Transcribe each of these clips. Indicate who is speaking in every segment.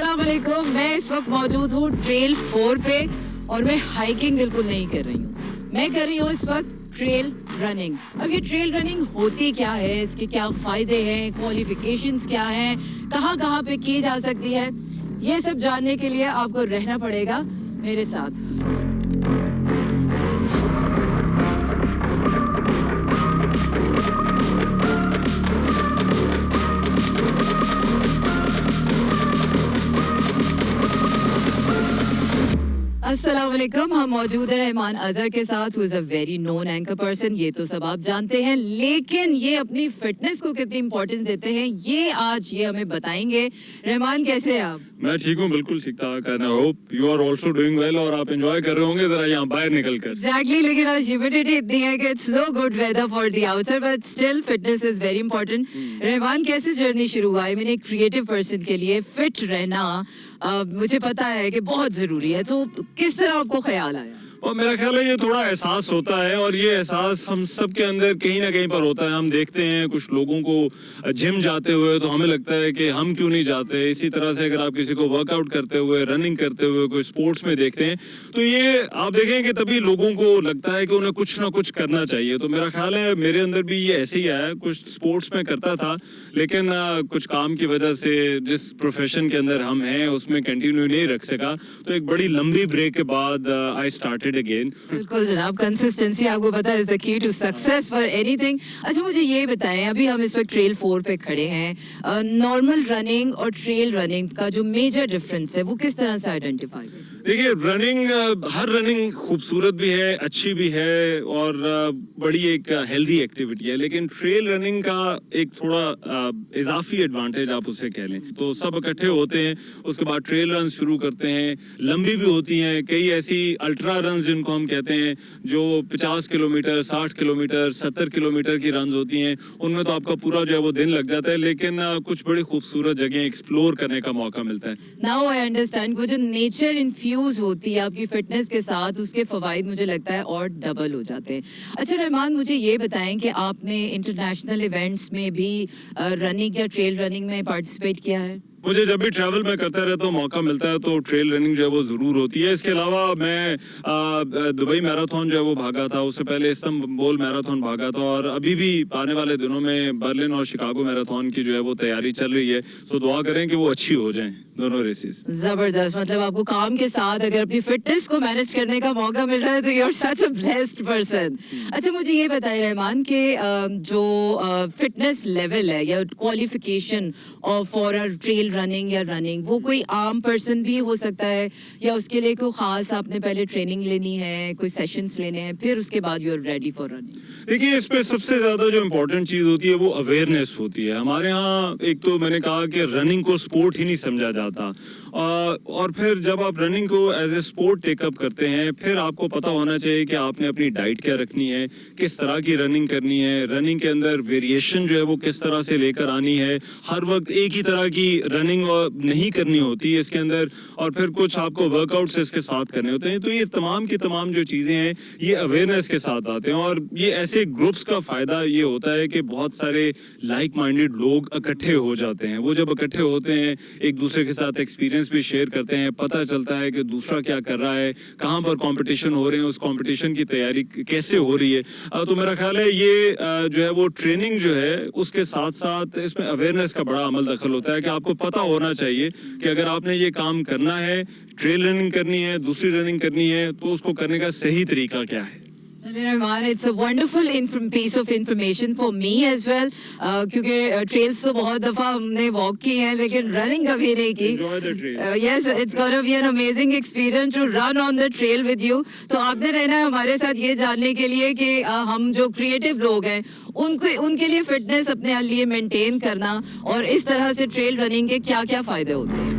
Speaker 1: अस्सलाम वालेकुम। मैं इस वक्त मौजूद हूँ ट्रेल 4 पे और मैं हाइकिंग बिल्कुल नहीं कर रही हूँ, मैं कर रही हूँ इस वक्त ट्रेल रनिंग। अब ये ट्रेल रनिंग होती क्या है, इसके क्या फ़ायदे हैं, क्वालिफिकेशंस क्या हैं, कहाँ कहाँ पे की जा सकती है, ये सब जानने के लिए आपको रहना पड़ेगा मेरे साथ। अस्सलाम वालेकुम। हम मौजूद है रहमान अजहर के साथ, who is a very known anchor person. ये तो सब आप जानते हैं, लेकिन ये अपनी फिटनेस को कितनी इंपॉर्टेंस देते हैं ये आज ये हमें बताएंगे। रहमान, कैसे हैं आप?
Speaker 2: मैं ठीक हूँ, बिल्कुल ठीक ठाक। I hope you are also doing well और आप एंजॉय कर रहे होंगे जरा यहाँ बाहर निकल कर।
Speaker 1: एग्जैक्टली, लेकिन आज ह्यूमिडिटी इतनी है कि it's no good weather for the outside, but still fitness is very important. Rahman, कैसे जर्नी शुरू हुआ है? मैंने एक क्रिएटिव पर्सन के लिए फिट रहना मुझे पता है कि बहुत जरूरी है, तो किस तरह आपको ख्याल आया?
Speaker 2: और मेरा ख्याल है ये थोड़ा एहसास होता है और ये एहसास हम सब के अंदर कहीं ना कहीं पर होता है। हम देखते हैं कुछ लोगों को जिम जाते हुए तो हमें लगता है कि हम क्यों नहीं जाते। इसी तरह से अगर आप किसी को वर्कआउट करते हुए, रनिंग करते हुए, कोई स्पोर्ट्स में देखते हैं तो ये आप देखें कि तभी लोगों को लगता है कि उन्हें कुछ ना कुछ करना चाहिए। तो मेरा ख्याल है मेरे अंदर भी ये ऐसे ही आया। कुछ स्पोर्ट्स में करता था लेकिन कुछ काम की वजह से जिस प्रोफेशन के अंदर हम हैं उसमें कंटिन्यू नहीं रख सका, तो एक बड़ी लंबी ब्रेक के बाद आई स्टार्टेड अगेन।
Speaker 1: बिल्कुल जनाब, कंसिस्टेंसी आपको पता है is the key to success for anything. अच्छा, मुझे ये बताएं, अभी हम इस वक्त ट्रेल 4 पे खड़े हैं, नॉर्मल रनिंग और ट्रेल रनिंग का जो मेजर डिफरेंस है वो किस तरह से आइडेंटिफाई करें?
Speaker 2: देखिए, रनिंग हर रनिंग खूबसूरत भी है, अच्छी भी है और बड़ी एक हेल्दी एक्टिविटी है, लेकिन ट्रेल रनिंग का एक थोड़ा इजाफी एडवांटेज आप उसे कह लें। तो सब इकट्ठे होते हैं, उसके बाद ट्रेल रन शुरू करते हैं। लंबी भी होती हैं, कई ऐसी अल्ट्रा रन जिनको हम कहते हैं जो 50 किलोमीटर, 60 किलोमीटर, 70 किलोमीटर की रन होती हैं। उनमें तो आपका पूरा जो है वो दिन लग जाता है, लेकिन कुछ बड़ी खूबसूरत जगह एक्सप्लोर करने का मौका मिलता है।
Speaker 1: नाउ आई अंडरस्टैंड, वो जो नेचर इन्फ्यूज होती है आपकी फिटनेस के साथ, उसके फवाइद मुझे लगता है और डबल हो जाते हैं। अच्छा रहमान, मुझे ये बताएं कि आपने इंटरनेशनल इवेंट्स में भी रनिंग या ट्रेल रनिंग में पार्टिसिपेट किया है?
Speaker 2: मुझे जब भी ट्रैवल में करता रहता हूँ, मौका मिलता है तो ट्रेल रनिंग जो है वो जरूर होती है। इसके अलावा मैं दुबई मैराथन जो है वो भागा था, उससे पहले इस्तांबुल मैराथन भागा था और अभी भी आने वाले दिनों में बर्लिन और शिकागो मैराथन की जो है वो तैयारी चल रही है। सो दुआ करें कि वो अच्छी हो जाएं दोनों रेसेस।
Speaker 1: जबरदस्त, मतलब आपको काम के साथ अगर अपनी फिटनेस को मैनेज करने का मौका मिल रहा है तो you are such a blessed person. अच्छा, मुझे ये बताइए रहमान कि जो फिटनेस लेवल है या qualification for a trail running या रनिंग, वो कोई आम पर्सन भी हो सकता है या उसके लिए कोई खास आपने पहले ट्रेनिंग लेनी है, कोई सेशंस लेने हैं, फिर उसके बाद you are ready for running?
Speaker 2: देखिए, इस पे सबसे ज्यादा जो इम्पोर्टेंट चीज होती है वो अवेयरनेस होती है। हमारे यहाँ एक तो मैंने कहा कि रनिंग को स्पोर्ट ही नहीं समझा जाता, और फिर जब आप रनिंग को एज ए स्पोर्ट टेकअप करते हैं फिर आपको पता होना चाहिए कि आपने अपनी डाइट क्या रखनी है, किस तरह की रनिंग करनी है, रनिंग के अंदर वेरिएशन जो है वो किस तरह से लेकर आनी है। हर वक्त एक ही तरह की रनिंग नहीं करनी होती है इसके अंदर, और फिर कुछ आपको वर्कआउट्स इसके साथ करने होते हैं। तो ये तमाम की तमाम जो चीज़ें हैं ये अवेयरनेस के साथ आते हैं, और ये ऐसे ग्रुप्स का फ़ायदा ये होता है कि बहुत सारे लाइक माइंडेड लोग इकट्ठे हो जाते हैं। वो जब इकट्ठे होते हैं एक दूसरे के साथ एक्सपीरियंस भी शेयर करते हैं, पता चलता है कि दूसरा क्या कर रहा है, कहाँ पर कंपटीशन हो रहे हैं, उस कंपटीशन की तैयारी कैसे हो रही है। तो मेरा ख्याल है ये जो है वो ट्रेनिंग जो है उसके साथ साथ इसमें अवेयरनेस का बड़ा अमल दखल होता है कि आपको पता होना चाहिए कि अगर आपने ये काम करना है, ट्रेल रनिंग करनी है, दूसरी रनिंग करनी है, तो उसको करने का सही तरीका क्या है।
Speaker 1: Rahman, it's a wonderful piece of information for me as well, क्योंकि ट्रेल्स तो बहुत दफा हमने वॉक की हैं लेकिन रनिंग कभी नहीं की। Yes, it's gonna be an amazing experience to run on the trail with you. तो आपने रहना है हमारे साथ ये जानने के लिए कि हम जो क्रिएटिव लोग हैं उनके लिए फिटनेस अपने लिए मेंटेन करना और इस तरह से ट्रेल रनिंग के क्या क्या फायदे होते हैं।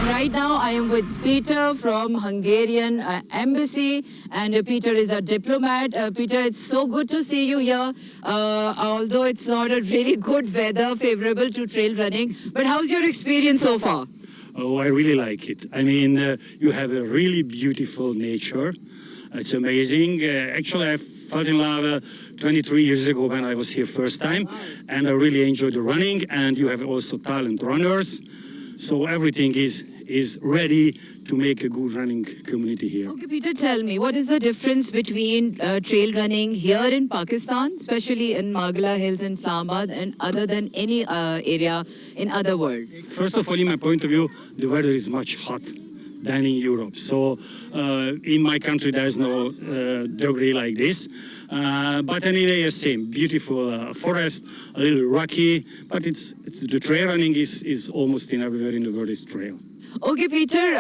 Speaker 1: Right now, I am with Peter from Hungarian embassy, and Peter is a diplomat. Peter, it's so good to see you here. Although it's not a really good weather favorable to trail running, but how's your experience so far?
Speaker 3: Oh, I really like it. I mean, you have a really beautiful nature. It's amazing. Actually, I fell in love 23 years ago when I was here first time, and I really enjoyed the running. And you have also talent runners, so everything is ready to make a good running community here.
Speaker 1: Okay, Peter, tell me, what is the difference between trail running here in Pakistan, especially in Margala Hills in Islamabad, and other than any area in other world?
Speaker 3: First of all, in my point of view, the weather is much hot than in Europe. So in my country, there's no degree like this. But anyway, the same beautiful forest, a little rocky, but it's the trail running is almost in everywhere in the world is trail.
Speaker 1: Okay, Peter,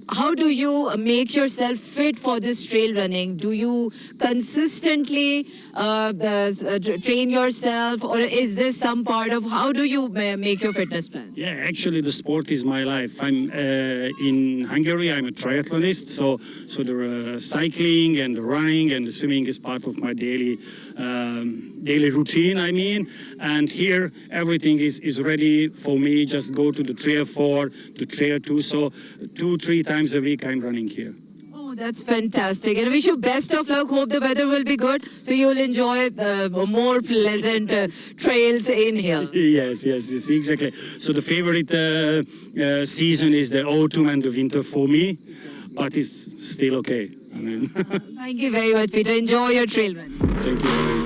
Speaker 1: how do you make yourself fit for this trail running? Do you consistently train yourself, or is this some part of how do you make your fitness plan?
Speaker 3: Yeah, actually, the sport is my life. I'm in Hungary. I'm a triathlonist, so the cycling and the running and the swimming is part of my daily routine. I mean, and here everything is ready for me. Just go to the trail 4, the trail 2. So 2-3 times a week I'm running here.
Speaker 1: Oh, that's fantastic. And I wish you best of luck. Hope the weather will be good, so you'll enjoy more pleasant trails in here.
Speaker 3: Yes, exactly. So the favorite season is the autumn and the winter for me, but it's still okay. I mean,
Speaker 1: Thank you very much, Peter. Enjoy your trail run.
Speaker 3: thank you.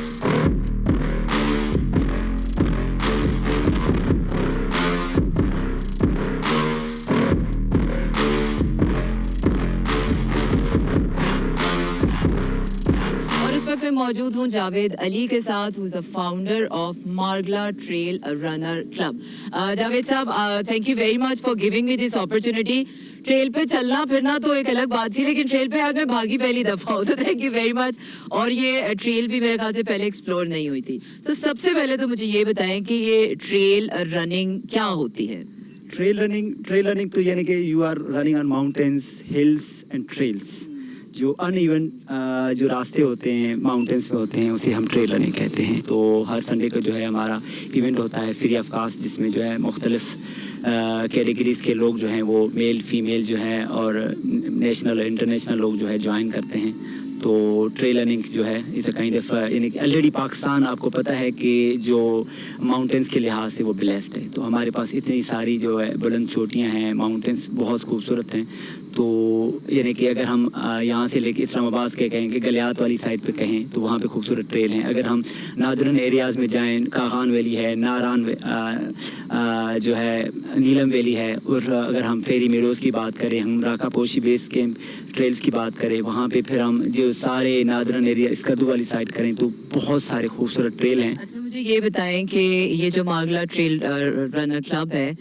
Speaker 1: मैं मौजूद हूँ जावेद अली के साथ, who's a founder of Margala Trail Runner Club. Javed साहब, thank you very much for giving me this opportunity. Trail पे चलना फिरना तो एक अलग बात थी, लेकिन ट्रेल पे आज मैं भागी पहली दफा हूँ, तो थैंक यू वेरी मच. और ये ट्रेल भी मेरे ख्याल से पहले एक्सप्लोर नहीं हुई थी. तो सबसे पहले तो मुझे ये बताएं कि ये ट्रेल रनिंग क्या होती है?
Speaker 4: ट्रेल रनिंग तो यानी कि you are running on mountains, hills and trails. जो अनइवन जो रास्ते होते हैं माउंटेन्स में होते हैं उसे हम ट्रेल रनिंग कहते हैं. तो हर संडे को जो है हमारा इवेंट होता है फ्री ऑफ कास्ट, जिसमें जो है मुख्तलिफ कैटेगरीज़ के लोग जो हैं वो मेल फीमेल जो है और नेशनल और इंटरनेशनल लोग जो है ज्वाइन करते हैं. तो ट्रेल रनिंग जो है इस काइंड ऑफ यानी कि ऑलरेडी पाकिस्तान आपको पता है कि जो माउंटेन्स के लिहाज से वो ब्लेस्ड है. तो हमारे पास इतनी सारी जो है बुलंद चोटियाँ हैं, माउंटेन्स बहुत खूबसूरत हैं. तो यानी कि अगर हम यहाँ से लेके इस्लामाबाद के कहें कि गलियात वाली साइड पे कहें तो वहाँ पे खूबसूरत ट्रेल हैं. अगर हम नादरन एरियाज़ में जाएं, काखान वैली है, नारान जो है नीलम वैली है, और अगर हम फेरी मेडोज़ की बात करें, हम राका पोशी बेस कैंप ट्रेल्स की बात करें, वहाँ पे फिर हम जो सारे नादरन एरिया इसकदू वाली साइड करें तो बहुत सारे खूबसूरत ट्रेल हैं.
Speaker 1: अच्छा, मुझे ये बताएं कि ये जो मागला ट्रेल रनर क्लब है,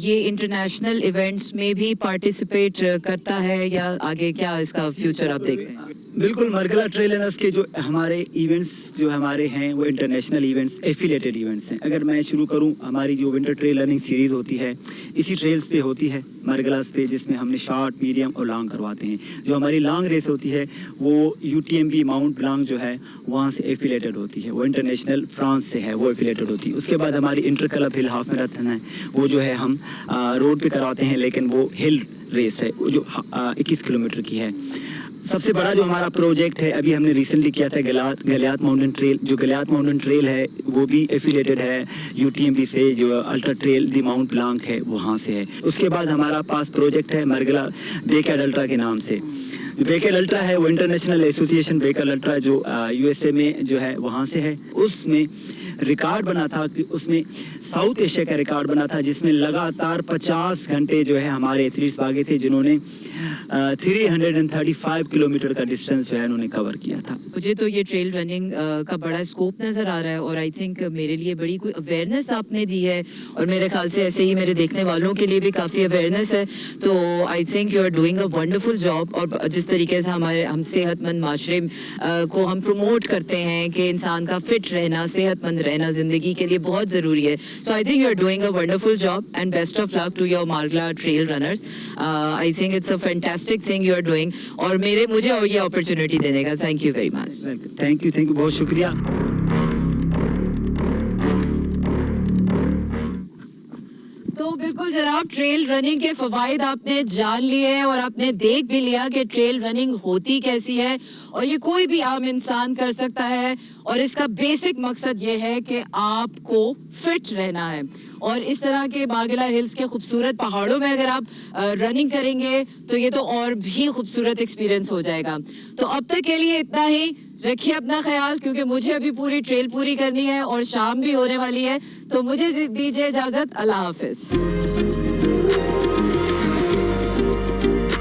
Speaker 1: ये इंटरनेशनल इवेंट्स में भी पार्टिसिपेट करता है या आगे क्या इसका फ्यूचर आप देखते हैं?
Speaker 4: बिल्कुल, मार्गला ट्रेल रनर्स के जो हमारे इवेंट्स जो हमारे हैं वो इंटरनेशनल इवेंट्स, एफिलेटेड इवेंट्स हैं. अगर मैं शुरू करूं, हमारी जो विंटर ट्रेल रनिंग सीरीज़ होती है इसी ट्रेल्स पे होती है, मार्गलास पे, जिसमें हमने शॉर्ट, मीडियम और लॉन्ग करवाते हैं. जो हमारी लॉन्ग रेस होती है वो UTMB माउंट ब्लांक जो है वहाँ से एफिलेटेड होती है, वो इंटरनेशनल फ्रांस से है, वो एफिलेटेड होती है. उसके बाद हमारी इंटर क्लब हिल हाफ मैराथन है, वो जो है हम रोड पे कराते हैं, लेकिन वो हिल रेस है जो 21 किलोमीटर की है. सबसे बड़ा जो हमारा प्रोजेक्ट है अभी हमने रिसेंटली किया था गलियात माउंटेन ट्रेल. जो गलियात माउंटेन ट्रेल है वो भी एफिलेटेड है UTMB से. जो अल्ट्रा ट्रेल दी माउंट ब्लांक है वहाँ से है. उसके बाद हमारा पास प्रोजेक्ट है मार्गला बेकल अल्ट्रा के नाम से. जो बेकल अल्ट्रा है वो इंटरनेशनल एसोसिएशन बेकल अल्ट्रा जो USA में जो है वहाँ से है. उसमें रिकॉर्ड बना था कि उसमें साउथ एशिया का रिकॉर्ड बना था, जिसमें लगातार 50 घंटे जो है हमारे एथलीट्स भागे थे, जिन्होंने 335 किलोमीटर का डिस्टेंस जो है उन्होंने कवर किया था।
Speaker 1: मुझे तो ये ट्रेल रनिंग का बड़ा स्कोप नज़र आ रहा है और आई थिंक मेरे लिए बड़ी कोई अवेयरनेस आपने दी है और मेरे ख्याल से ऐसे ही मेरे देखने वालों के लिए भी काफ़ी अवेयरनेस है। तो I think you are doing a wonderful job. और जिस तरीके से हम सेहतमंद माशरे को हम प्रमोट करते हैं कि इंसान का फिट रहना, सेहतमंद रहना ज़िंदगी के लिए बहुत ज़रूरी है। So I think you are doing a wonderful job and best of luck to your Margalla trail runners. I think it's a fantastic thing you are doing और मुझे और ये अपॉर्चुनिटी देने का thank you very much.
Speaker 4: Thank you, बहुत शुक्रिया।
Speaker 1: तो बिल्कुल जनाब, ट्रेल रनिंग के फवाइद आपने जान लिए हैं और आपने देख भी लिया कि ट्रेल रनिंग होती कैसी है और ये कोई भी आम इंसान कर सकता है और इसका बेसिक मकसद ये है कि आपको फिट रहना है। और इस तरह के मार्गिला हिल्स के खूबसूरत पहाड़ों में अगर आप रनिंग करेंगे तो ये तो और भी खूबसूरत एक्सपीरियंस हो जाएगा। तो अब तक के लिए इतना ही। रखिए अपना ख्याल क्योंकि मुझे अभी पूरी ट्रेल पूरी करनी है और शाम भी होने वाली है। तो मुझे दीजिए इजाज़त। अल्लाह हाफिज़।